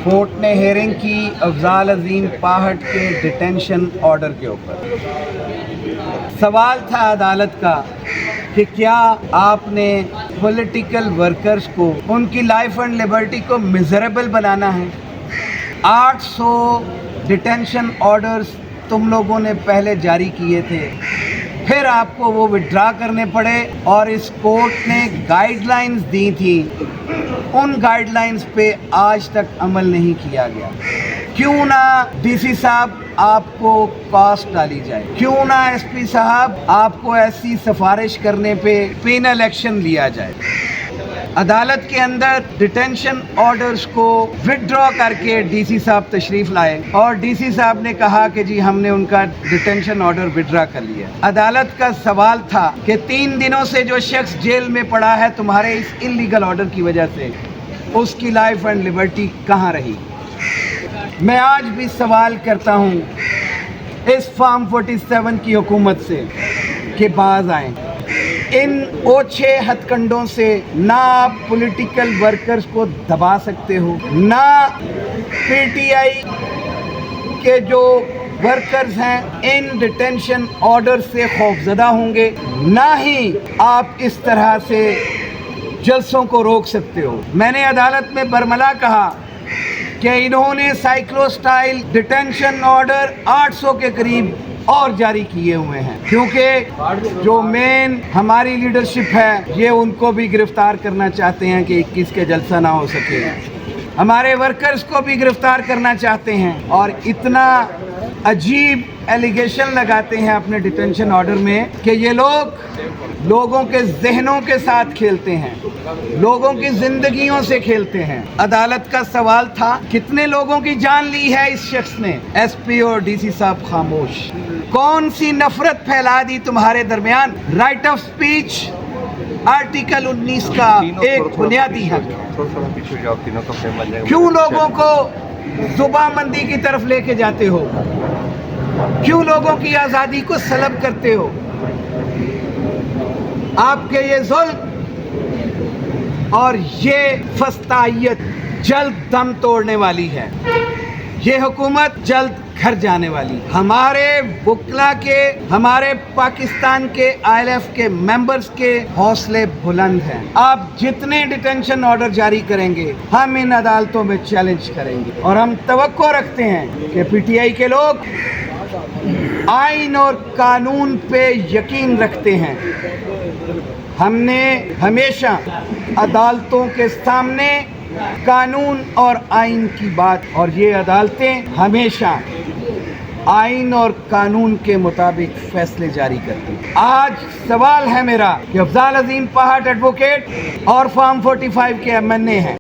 Court ने hearing की अफजाल अजीम पाहट के डिटेंशन ऑर्डर के ऊपर। सवाल था अदालत का कि क्या आपने पॉलिटिकल वर्कर्स को उनकी लाइफ एंड लिबर्टी को मिजरेबल बनाना है। 800 डिटेंशन ऑर्डर्स तुम लोगों ने पहले जारी किए थे, फिर आपको वो विड्रा करने पड़े और इस कोर्ट ने गाइडलाइंस दी थी, उन गाइडलाइंस पे आज तक अमल नहीं किया गया। क्यों ना डीसी साहब आपको कॉस्ट डाली जाए, क्यों ना एसपी साहब आपको ऐसी सिफारिश करने पे पेनल एक्शन लिया जाए। अदालत के अंदर डिटेंशन ऑर्डर्स को विथड्रॉ करके डीसी साहब तशरीफ लाए और डीसी साहब ने कहा कि जी हमने उनका डिटेंशन ऑर्डर विथड्रॉ कर लिया। अदालत का सवाल था कि 3 दिनों से जो शख्स जेल में पड़ा है तुम्हारे इस इल्लीगल ऑर्डर की वजह से, उसकी लाइफ एंड लिबर्टी कहाँ रही। मैं आज भी सवाल करता हूँ इस फॉर्म 47 की हुकूमत से कि बाज आएं। इन ओछे हथकंडों से ना आप पॉलिटिकल वर्कर्स को दबा सकते हो, ना पीटीआई के जो वर्कर्स हैं इन डिटेंशन ऑर्डर से खौफजदा होंगे, ना ही आप इस तरह से जलसों को रोक सकते हो। मैंने अदालत में बरमला कहा कि इन्होंने साइक्लो स्टाइल डिटेंशन ऑर्डर 800 के करीब और जारी किए हुए हैं, क्योंकि जो मेन हमारी लीडरशिप है ये उनको भी गिरफ्तार करना चाहते हैं कि 21 के जलसा ना हो सके, हमारे वर्कर्स को भी गिरफ्तार करना चाहते हैं और इतना अजीब एलिगेशन लगाते हैं अपने डिटेंशन ऑर्डर में कि ये लोगों के जहनों के साथ खेलते हैं, लोगों की जिंदगियों से खेलते हैं। अदालत का सवाल था कितने लोगों की जान ली है इस शख्स ने। एसपी और डीसी साहब खामोश। कौन सी नफरत फैला दी तुम्हारे दरमियान। राइट ऑफ स्पीच आर्टिकल 19 का एक बुनियादी हक है। क्यों लोगों को जुबानबंदी की तरफ लेके जाते हो, क्यों लोगों की आज़ादी को सलब करते हो। आपके ये जुल्म और ये फस्तायत जल्द दम तोड़ने वाली है। ये हुकूमत जल्द घर जाने वाली। हमारे वकला के, हमारे पाकिस्तान के ILF के मेंबर्स के हौसले बुलंद हैं। आप जितने डिटेंशन ऑर्डर जारी करेंगे हम इन अदालतों में चैलेंज करेंगे और हम तवक्को रखते हैं कि पीटीआई के लोग आइन और कानून पे यकीन रखते हैं। हमने हमेशा अदालतों के सामने कानून और आइन की बात, और ये अदालतें हमेशा आइन और कानून के मुताबिक फैसले जारी करती हैं। आज सवाल है मेरा कि अफजाल अजीम पाहट एडवोकेट और फॉर्म 45 के MNA हैं।